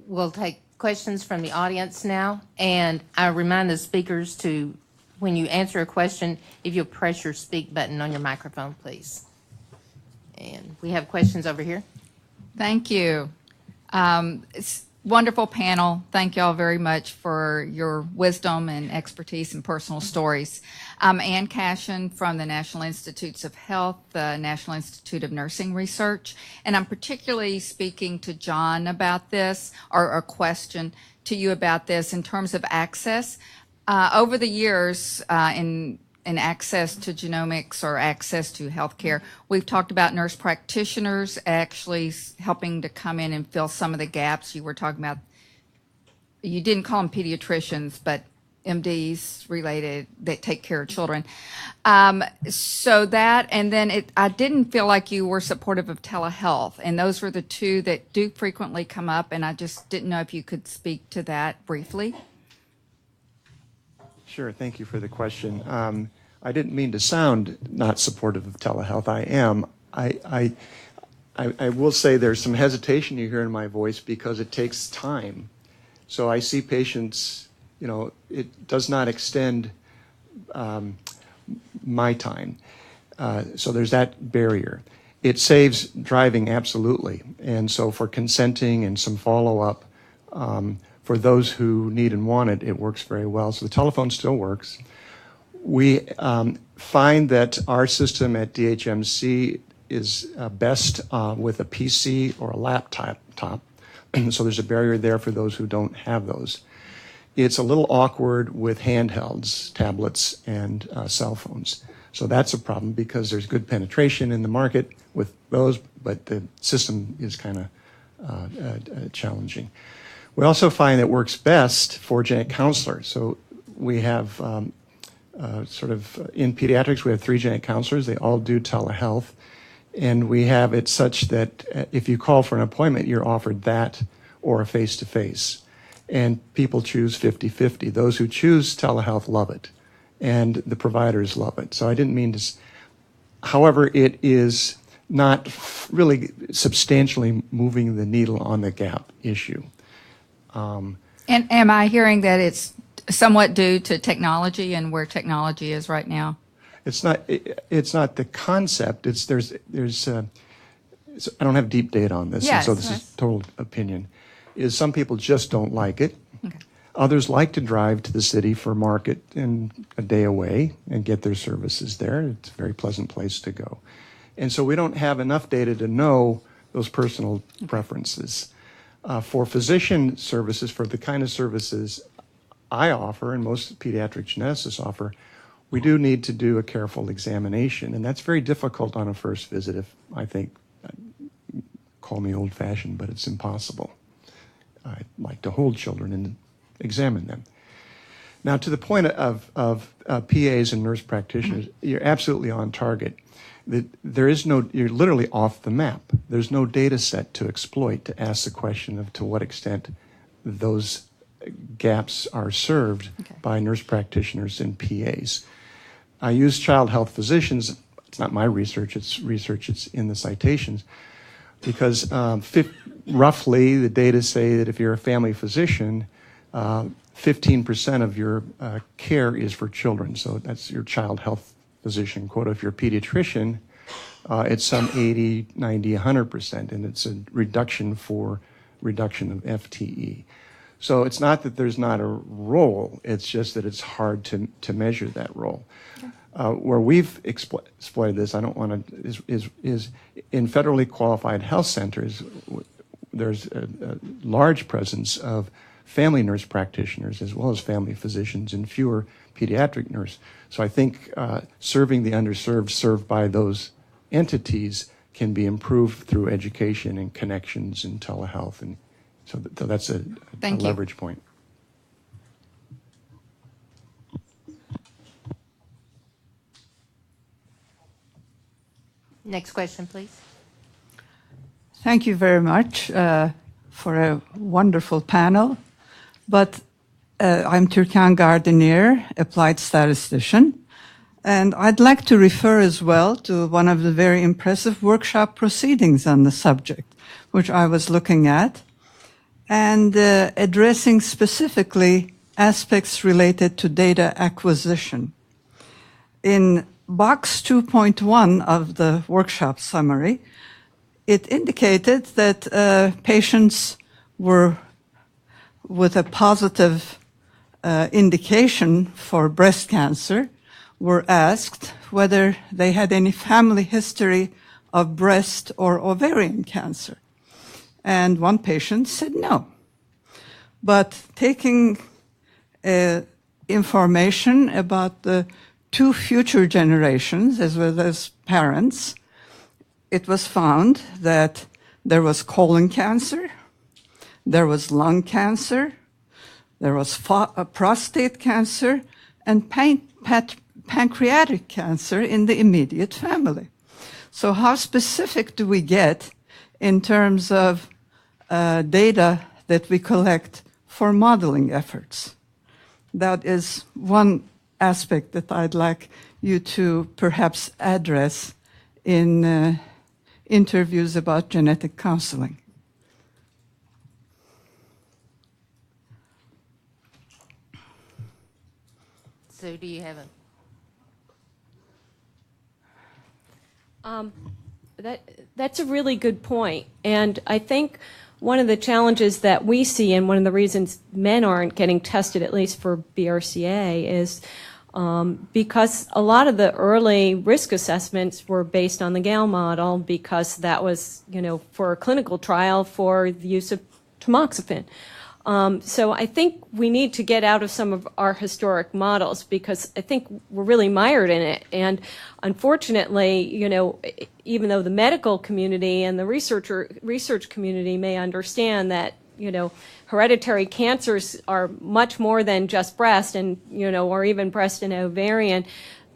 We'll take questions from the audience now, and I remind the speakers to, when you answer a question, if you'll press your speak button on your microphone, please. And we have questions over here. Thank you. It's wonderful panel. Thank you all very much for your wisdom and expertise and personal stories. I'm Ann Cashin from the National Institutes of Health, the National Institute of Nursing Research, and I'm particularly speaking to John about this, or a question to you about this in terms of access. Over the years, in access to genomics or access to healthcare, we've talked about nurse practitioners actually helping to come in and fill some of the gaps you were talking about. You didn't call them pediatricians, but MDs related that take care of children. So that, and then I didn't feel like you were supportive of telehealth, and those were the two that do frequently come up, and I just didn't know if you could speak to that briefly. Sure, thank you for the question. I didn't mean to sound not supportive of telehealth. I am. I will say there's some hesitation you hear in my voice because it takes time. So I see patients, it does not extend my time. So there's that barrier. It saves driving, absolutely. And so for consenting and some follow-up, for those who need and want it, it works very well. So the telephone still works. We find that our system at DHMC is best with a PC or a laptop. So there's a barrier there for those who don't have those. It's a little awkward with handhelds, tablets, and cell phones. So that's a problem because there's good penetration in the market with those, but the system is kind of challenging. We also find it works best for genetic counselors. So we have in pediatrics, we have 3 genetic counselors. They all do telehealth. And we have it such that if you call for an appointment, you're offered that or a face-to-face. And people choose 50-50. Those who choose telehealth love it. And the providers love it. So I didn't mean to... However, it is not really substantially moving the needle on the gap issue. And am I hearing that it's somewhat due to technology and where technology is right now? It's not the concept. There's I don't have deep data on this, yes, and so this is total opinion. Is some people just don't like it. Okay. Others like to drive to the city for market and a day away and get their services there. It's a very pleasant place to go. And so we don't have enough data to know those personal preferences. For physician services, for the kind of services I offer and most pediatric geneticists offer, we do need to do a careful examination. And that's very difficult on a first visit if, I think, call me old-fashioned, but it's impossible. I like to hold children and examine them. Now, to the point of PAs and nurse practitioners, you're absolutely on target. You're literally off the map. There's no data set to exploit to ask the question of to what extent those gaps are served by nurse practitioners and PAs. I use child health physicians. It's not my research, it's in the citations, because roughly the data say that if you're a family physician, 15% of your care is for children. So that's your child health physician quota. If you're a pediatrician, it's some 80, 90, 100%, and it's a reduction of FTE. So it's not that there's not a role, it's just that it's hard to measure that role. Where we've exploited this, I don't want to, is in federally qualified health centers, there's a large presence of family nurse practitioners as well as family physicians and fewer pediatric nurse. So I think serving the underserved served by those entities can be improved through education and connections and telehealth. And so that's a leverage point. Next question, please. Thank you very much for a wonderful panel. But I'm Türkan Gardiner, applied statistician. And I'd like to refer as well to one of the very impressive workshop proceedings on the subject, which I was looking at. and addressing specifically aspects related to data acquisition. In box 2.1 of the workshop summary, it indicated that patients were with a positive indication for breast cancer were asked whether they had any family history of breast or ovarian cancer. And one patient said no. But taking information about the 2 future generations as well as parents, it was found that there was colon cancer, there was lung cancer, there was prostate cancer, and pancreatic cancer in the immediate family. So how specific do we get in terms of data that we collect for modeling efforts? That is one aspect that I'd like you to perhaps address in interviews about genetic counseling. So do you have a... That's a really good point. And I think one of the challenges that we see, and one of the reasons men aren't getting tested, at least for BRCA, is because a lot of the early risk assessments were based on the Gale model, because that was, for a clinical trial for the use of tamoxifen. So I think we need to get out of some of our historic models, because I think we're really mired in it. And unfortunately, even though the medical community and the research community may understand that, hereditary cancers are much more than just breast and, or even breast and ovarian,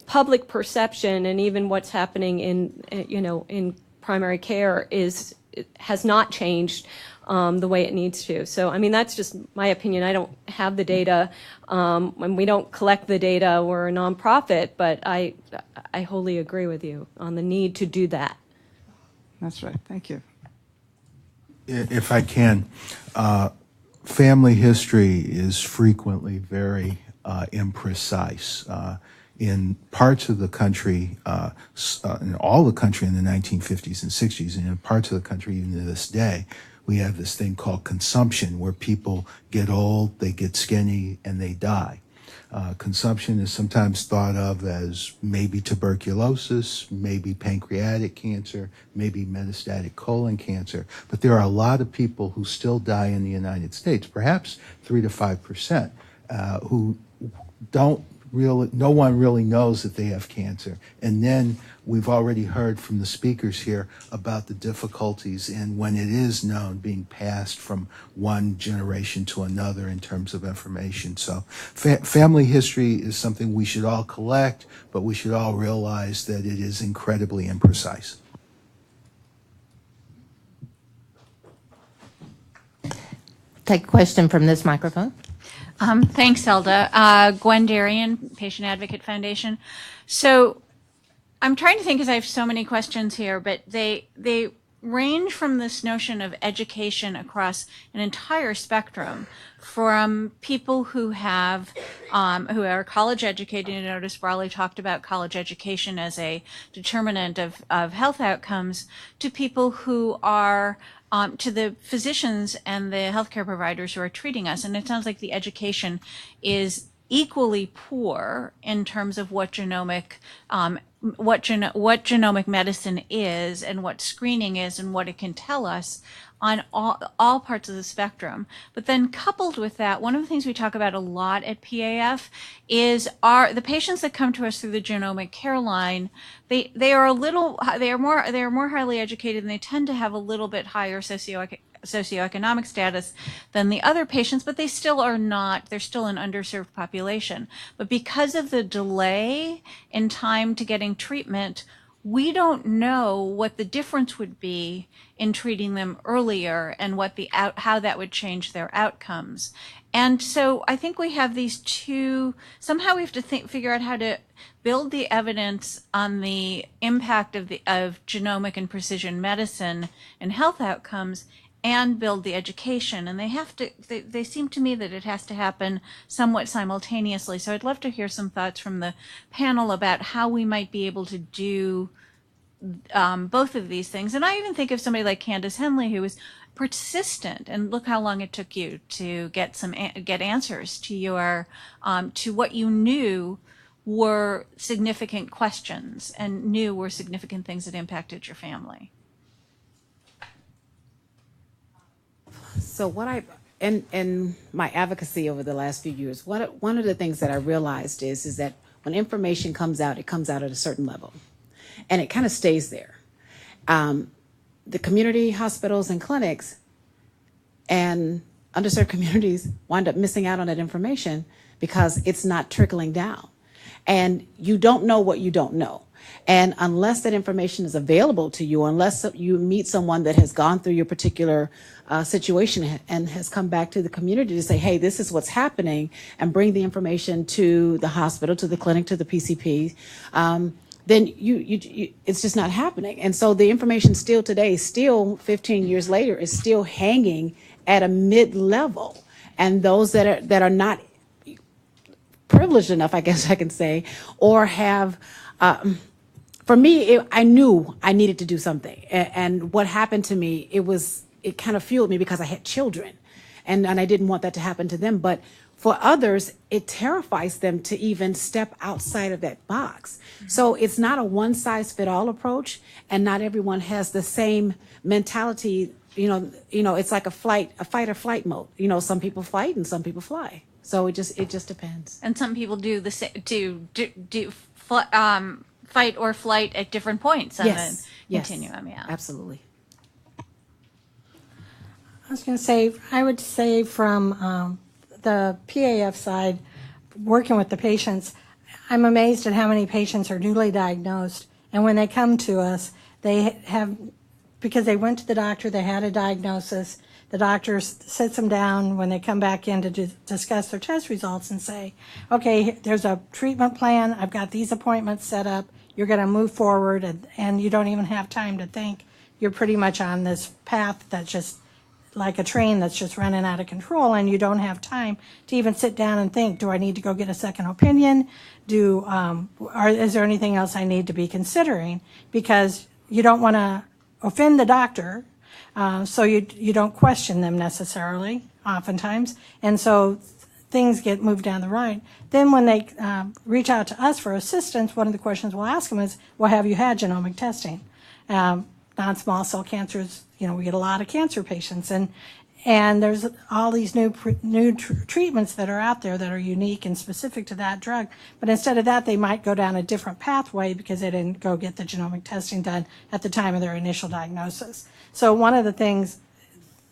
public perception and even what's happening in primary care has not changed the way it needs to. So, I mean, that's just my opinion. I don't have the data, and we don't collect the data. We're a nonprofit, but I wholly agree with you on the need to do that. That's right. Thank you. If I can, family history is frequently very imprecise. In parts of the country, in all the country in the 1950s and 60s, and in parts of the country even to this day, we have this thing called consumption, where people get old, they get skinny, and they die. Consumption is sometimes thought of as maybe tuberculosis, maybe pancreatic cancer, maybe metastatic colon cancer. But there are a lot of people who still die in the United States, perhaps 3 to 5%, who no one really knows that they have cancer. And then we've already heard from the speakers here about the difficulties in, when it is known, being passed from one generation to another in terms of information. So family history is something we should all collect, but we should all realize that it is incredibly imprecise. Take a question from this microphone. Thanks, Elda. Gwen Darian, Patient Advocate Foundation. So I'm trying to think, because I have so many questions here, but they range from this notion of education across an entire spectrum, from people who are college educated. You notice Brawley talked about college education as a determinant of health outcomes, to people who are to the physicians and the healthcare providers who are treating us. And it sounds like the education is equally poor in terms of what genomic medicine is, and what screening is, and what it can tell us on all parts of the spectrum. But then coupled with that, one of the things we talk about a lot at PAF is the patients that come to us through the genomic care line. They are more highly educated, and they tend to have a little bit higher socioeconomic status than the other patients, but they still are not. They're still an underserved population. But because of the delay in time to getting treatment, we don't know what the difference would be in treating them earlier, and how that would change their outcomes. And so I think we have these two. Somehow we have to figure out how to build the evidence on the impact of genomic and precision medicine and health outcomes, and build the education. And they seem to me that it has to happen somewhat simultaneously. So I'd love to hear some thoughts from the panel about how we might be able to do both of these things. And I even think of somebody like Candace Henley, who was persistent, and look how long it took you to get answers to your to what you knew were significant questions and knew were significant things that impacted your family. So in my advocacy over the last few years, one of the things that I realized is that when information comes out, it comes out at a certain level, and it kind of stays there. The community hospitals and clinics and underserved communities wind up missing out on that information because it's not trickling down. And you don't know what you don't know. And unless that information is available to you, unless you meet someone that has gone through your particular situation and has come back to the community to say, hey, this is what's happening, and bring the information to the hospital, to the clinic, to the PCP, then it's just not happening. And so the information still today, still 15 years later, is still hanging at a mid-level. And those that are not privileged enough, I guess I can say, or have, for me, I knew I needed to do something. And what happened to me, it kind of fueled me because I had children, and I didn't want that to happen to them. But for others, it terrifies them to even step outside of that box. So it's not a one-size-fit-all approach, and not everyone has the same mentality. You know, it's like a fight or flight mode. You know, some people fight and some people fly. So it just depends. And some people do the same, fight or flight at different points on the continuum. Yeah, absolutely. I was going to say, I would say from the PAF side, working with the patients, I'm amazed at how many patients are newly diagnosed. And when they come to us, they have, because they went to the doctor, they had a diagnosis, the doctor sits them down when they come back in to discuss their test results and say, okay, there's a treatment plan, I've got these appointments set up, you're going to move forward, and you don't even have time to think. You're pretty much on this path that's just like a train that's just running out of control, and you don't have time to even sit down and think, do I need to go get a second opinion? Is there anything else I need to be considering? Because you don't want to offend the doctor, so you don't question them necessarily, oftentimes. And so things get moved down the road. Then when they reach out to us for assistance, one of the questions we'll ask them is, well, have you had genomic testing? Non-small cell cancers, we get a lot of cancer patients, and there's all these new treatments that are out there that are unique and specific to that drug. But instead of that, they might go down a different pathway because they didn't go get the genomic testing done at the time of their initial diagnosis. So one of the things,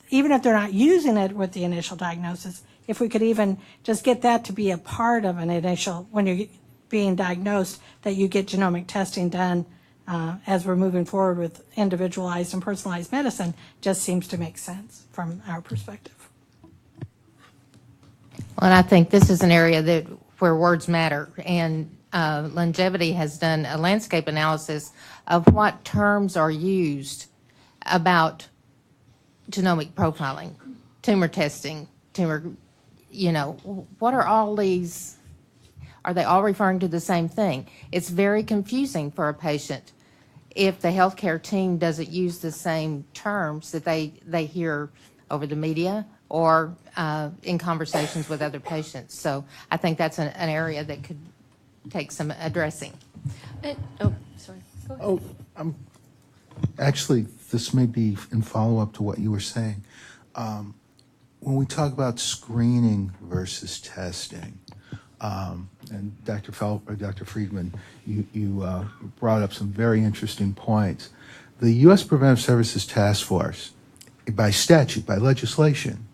even if they're not using it with the initial diagnosis, if we could even just get that to be a part of an initial, when you're being diagnosed, that you get genomic testing done as we're moving forward with individualized and personalized medicine, just seems to make sense from our perspective. Well, and I think this is an area where words matter, and Longevity has done a landscape analysis of what terms are used about genomic profiling, tumor testing, what are all these? Are they all referring to the same thing? It's very confusing for a patient if the healthcare team doesn't use the same terms that they hear over the media or in conversations with other patients. So I think that's an area that could take some addressing. Sorry. Go ahead. Actually, this may be in follow-up to what you were saying. When we talk about screening versus testing, and Dr. Friedman, you brought up some very interesting points. The U.S. Preventive Services Task Force, by statute, by legislation,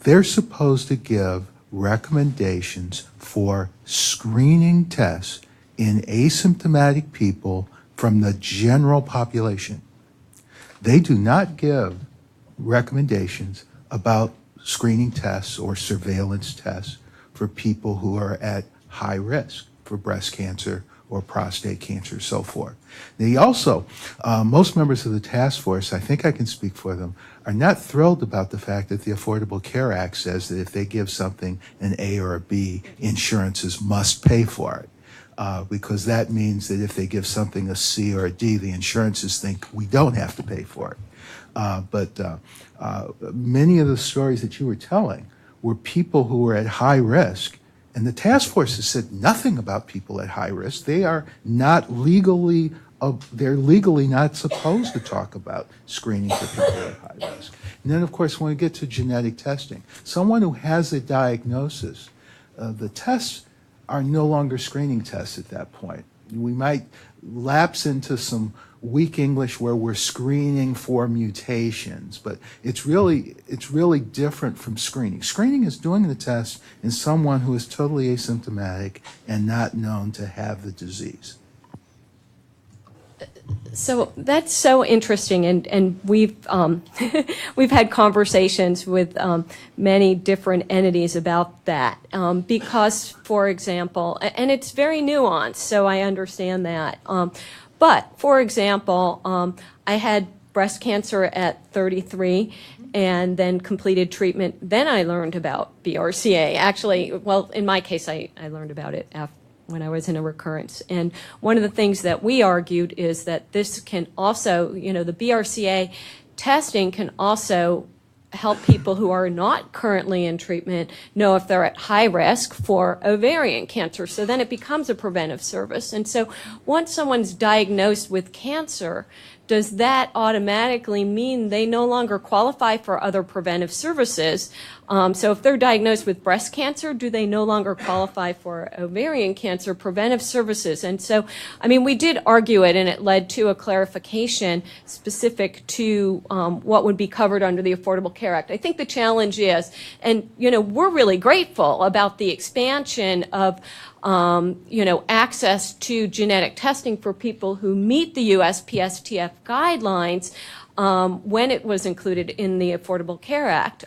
they're supposed to give recommendations for screening tests in asymptomatic people from the general population. They do not give recommendations about screening tests or surveillance tests for people who are at high risk for breast cancer or prostate cancer, so forth. They also, most members of the task force, I think I can speak for them, are not thrilled about the fact that the Affordable Care Act says that if they give something an A or a B, insurances must pay for it. Because that means that if they give something a C or a D, the insurances think we don't have to pay for it. But many of the stories that you were telling were people who were at high risk, and the task force has said nothing about people at high risk. They are not legally, they're legally not supposed to talk about screening for people at high risk. And then, of course, when we get to genetic testing, someone who has a diagnosis, the tests are no longer screening tests at that point. We might lapse into some weak English where we're screening for mutations, but it's really different from screening. Screening is doing the test in someone who is totally asymptomatic and not known to have the disease. So that's so interesting, and we've we've had conversations with many different entities about that because, for example, and it's very nuanced, so I understand that. But for example, I had breast cancer at 33 and then completed treatment. Then I learned about BRCA. Actually, well, in my case, I learned about it when I was in a recurrence. And one of the things that we argued is that this can also, the BRCA testing can also help people who are not currently in treatment know if they're at high risk for ovarian cancer. So then it becomes a preventive service. And so once someone's diagnosed with cancer, does that automatically mean they no longer qualify for other preventive services? So if they're diagnosed with breast cancer, do they no longer qualify for ovarian cancer preventive services? And so, we did argue it, and it led to a clarification specific to what would be covered under the Affordable Care Act. I think the challenge is, and we're really grateful about the expansion of access to genetic testing for people who meet the USPSTF guidelines when it was included in the Affordable Care Act.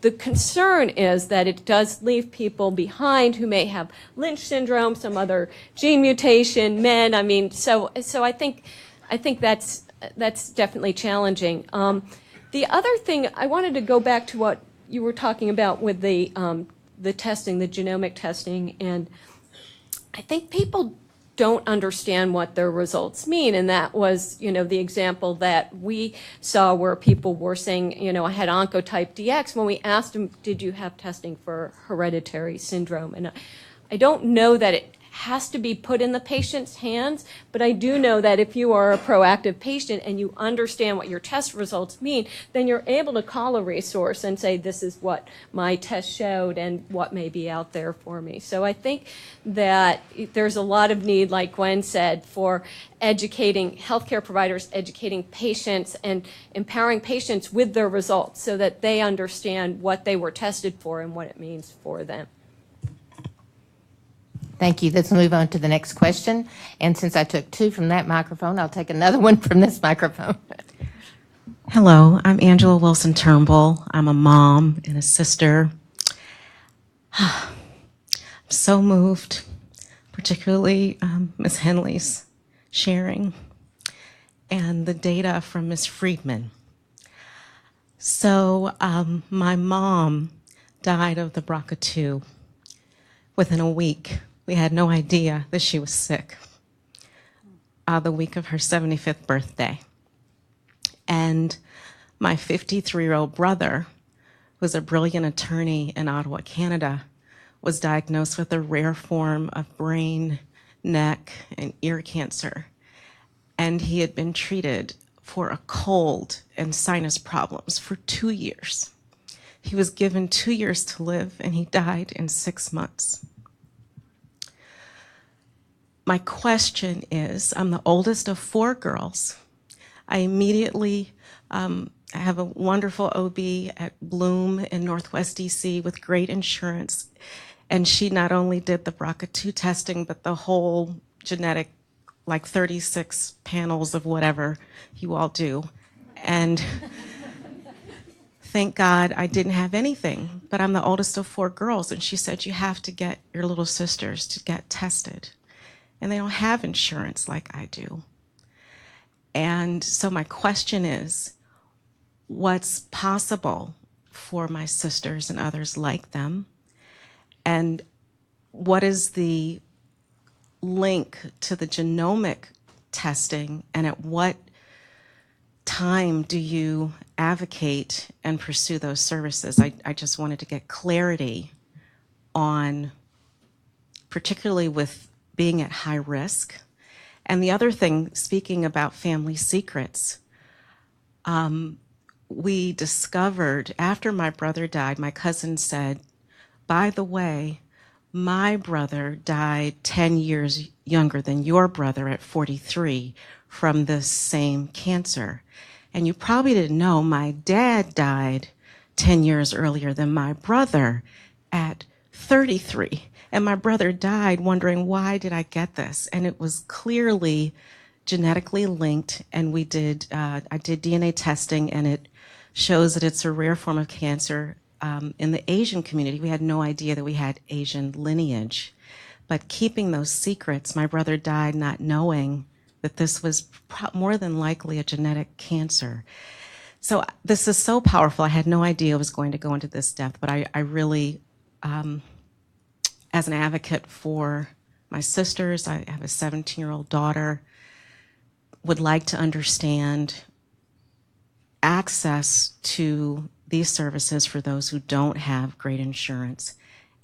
The concern is that it does leave people behind who may have Lynch syndrome, some other gene mutation, men. So I think that's definitely challenging. The other thing, I wanted to go back to what you were talking about with the testing, the genomic testing, and I think people don't understand what their results mean, and that was, the example that we saw where people were saying, I had Oncotype DX. When we asked them, did you have testing for hereditary syndrome? And I don't know that it has to be put in the patient's hands, but I do know that if you are a proactive patient and you understand what your test results mean, then you're able to call a resource and say, this is what my test showed and what may be out there for me. So I think that there's a lot of need, like Gwen said, for educating healthcare providers, educating patients, and empowering patients with their results so that they understand what they were tested for and what it means for them. Thank you. Let's move on to the next question. And since I took two from that microphone, I'll take another one from this microphone. Hello, I'm Angela Wilson Turnbull. I'm a mom and a sister. I'm so moved, particularly Ms. Henley's sharing and the data from Ms. Friedman. So my mom died of the BRCA2 within a week. We had no idea that she was sick the week of her 75th birthday. And my 53-year-old brother, who's a brilliant attorney in Ottawa, Canada, was diagnosed with a rare form of brain, neck, and ear cancer. And he had been treated for a cold and sinus problems for 2 years. He was given 2 years to live, and he died in 6 months. My question is, I'm the oldest of 4 girls. I immediately have a wonderful OB at Bloom in Northwest DC with great insurance. And she not only did the BRCA2 testing, but the whole genetic, like 36 panels of whatever you all do. And thank God I didn't have anything, but I'm the oldest of 4 girls. And she said, you have to get your little sisters to get tested. and they don't have insurance like I do. And so my question is, what's possible for my sisters and others like them? And what is the link to the genomic testing, and at what time do you advocate and pursue those services? I just wanted to get clarity on, particularly with being at high risk. And the other thing, speaking about family secrets, we discovered after my brother died, my cousin said, by the way, my brother died 10 years younger than your brother at 43 from the same cancer. And you probably didn't know, my dad died 10 years earlier than my brother at 33. And my brother died wondering, why did I get this? And it was clearly genetically linked. And I did DNA testing, and it shows that it's a rare form of cancer. In the Asian community, we had no idea that we had Asian lineage. But keeping those secrets, my brother died not knowing that this was more than likely a genetic cancer. So this is so powerful. I had no idea it was going to go into this depth, but I really, as an advocate for my sisters, I have a 17-year-old daughter, would like to understand access to these services for those who don't have great insurance.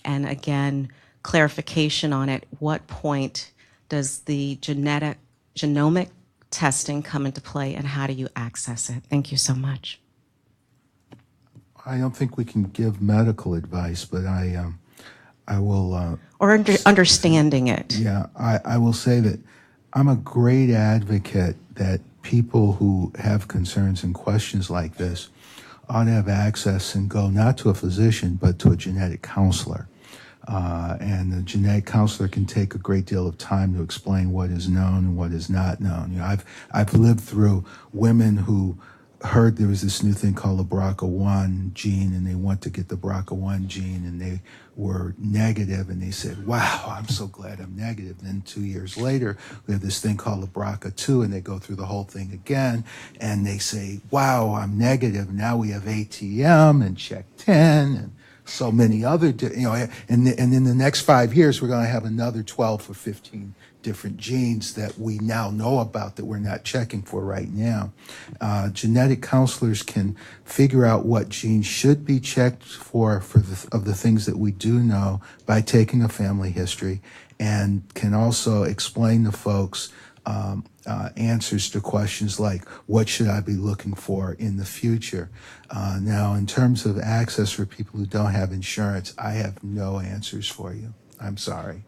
And again, clarification on at what point does the genomic testing come into play, and how do you access it? Thank you so much. I don't think we can give medical advice, but I will. Or understanding it. Yeah, I will say that I'm a great advocate that people who have concerns and questions like this ought to have access and go not to a physician, but to a genetic counselor. And the genetic counselor can take a great deal of time to explain what is known and what is not known. You know, I've lived through women who heard there was this new thing called the BRCA1 gene, and they went to get the BRCA1 gene, and they were negative, and they said, wow, I'm so glad I'm negative. Then 2 years later, we have this thing called the BRCA2, and they go through the whole thing again, and they say, wow, I'm negative. Now we have ATM and Check 10 and so many other, and in the next 5 years, we're going to have another 12 or 15 different genes that we now know about that we're not checking for right now. Genetic counselors can figure out what genes should be checked for the things that we do know by taking a family history, and can also explain to folks answers to questions like, what should I be looking for in the future? Now, in terms of access for people who don't have insurance, I have no answers for you. I'm sorry.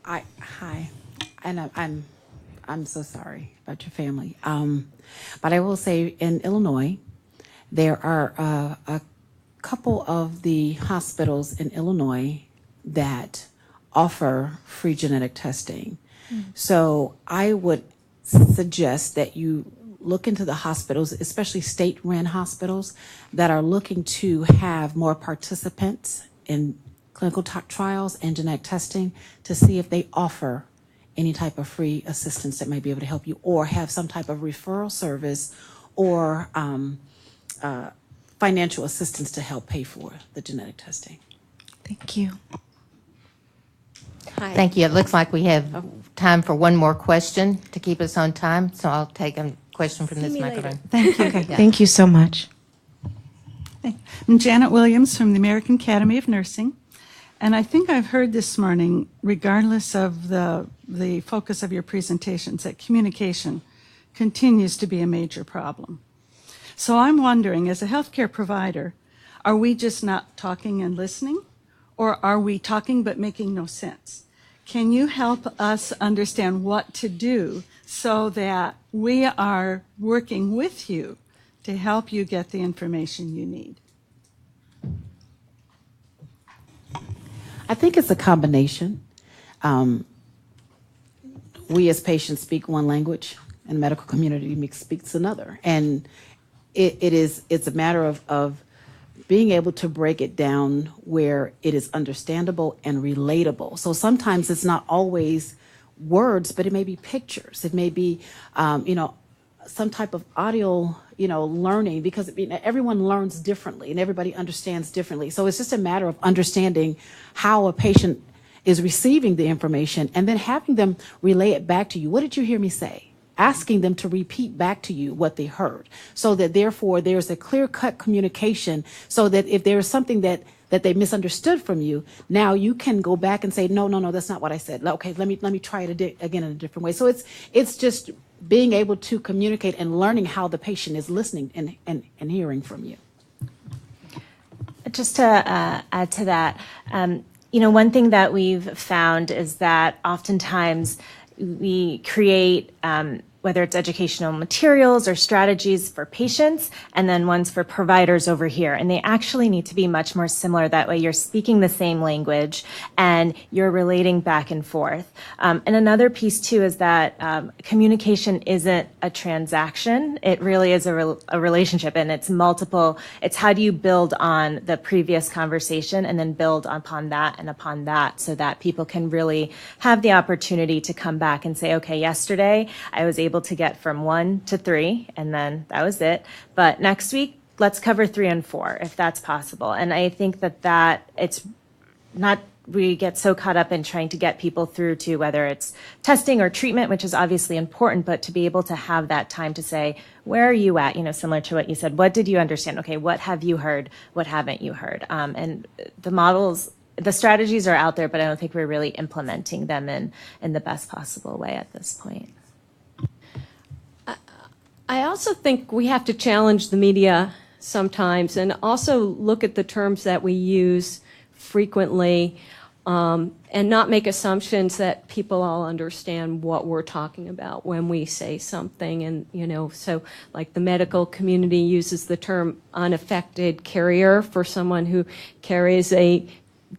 Hi, and I'm so sorry about your family. But I will say, in Illinois, there are a couple of the hospitals in Illinois that offer free genetic testing. So I would suggest that you look into the hospitals, especially state-run hospitals, that are looking to have more participants in clinical trials and genetic testing, to see if they offer any type of free assistance that might be able to help you, or have some type of referral service or financial assistance to help pay for the genetic testing. Thank you. Hi. Thank you. It looks like we have time for one more question to keep us on time, so I'll take a question from this microphone. Thank you. Okay. Thank you so much. I'm Janet Williams from the American Academy of Nursing. And I think I've heard this morning, regardless of the focus of your presentations, that communication continues to be a major problem. So I'm wondering, as a healthcare provider, are we just not talking and listening? Or are we talking but making no sense? Can you help us understand what to do so that we are working with you to help you get the information you need? I think it's a combination. We as patients speak one language, and the medical community speaks another. And it's a matter of being able to break it down where it is understandable and relatable. So sometimes it's not always words, but it may be pictures. It may be, some type of audio, learning, because everyone learns differently and everybody understands differently. So it's just a matter of understanding how a patient is receiving the information and then having them relay it back to you. What did you hear me say? Asking them to repeat back to you what they heard, so that therefore there's a clear-cut communication, so that if there's something that they misunderstood from you, now you can go back and say, no, that's not what I said. Okay, let me try it again in a different way. So it's just being able to communicate and learning how the patient is listening and hearing from you. Just to add to that, one thing that we've found is that oftentimes we create, whether it's educational materials or strategies for patients, and then ones for providers over here. And they actually need to be much more similar. That way you're speaking the same language and you're relating back and forth. And another piece too is that communication isn't a transaction. It really is a relationship, and it's multiple. It's how do you build on the previous conversation and then build upon that and upon that, so that people can really have the opportunity to come back and say, okay, yesterday I was able to get from 1 to 3, and then that was it. But next week, let's cover 3 and 4, if that's possible. And I think that it's not, we get so caught up in trying to get people through to whether it's testing or treatment, which is obviously important, but to be able to have that time to say, where are you at? Similar to what you said, what did you understand? Okay, what have you heard? What haven't you heard? And the models, the strategies are out there, but I don't think we're really implementing them in the best possible way at this point. I also think we have to challenge the media sometimes, and also look at the terms that we use frequently, and not make assumptions that people all understand what we're talking about when we say something. And, so like the medical community uses the term unaffected carrier for someone who carries a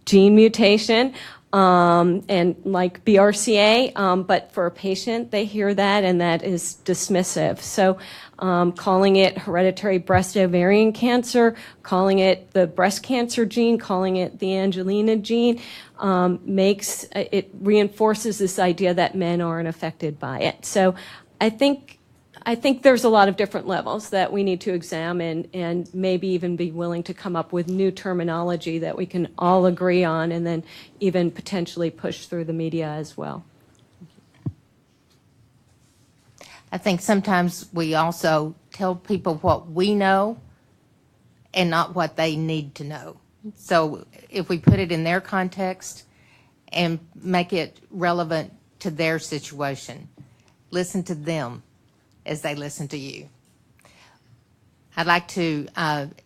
gene mutation. And like BRCA, but for a patient, they hear that and that is dismissive. So calling it hereditary breast ovarian cancer, calling it the breast cancer gene, calling it the Angelina gene, it reinforces this idea that men aren't affected by it. So I think there's a lot of different levels that we need to examine, and maybe even be willing to come up with new terminology that we can all agree on, and then even potentially push through the media as well. I think sometimes we also tell people what we know and not what they need to know. So if we put it in their context and make it relevant to their situation, listen to them as they listen to you. I'd like to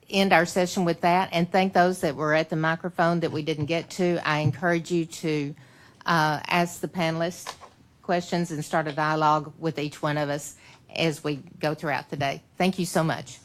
end our session with that and thank those that were at the microphone that we didn't get to. I encourage you to ask the panelists questions and start a dialogue with each one of us as we go throughout the day. Thank you so much.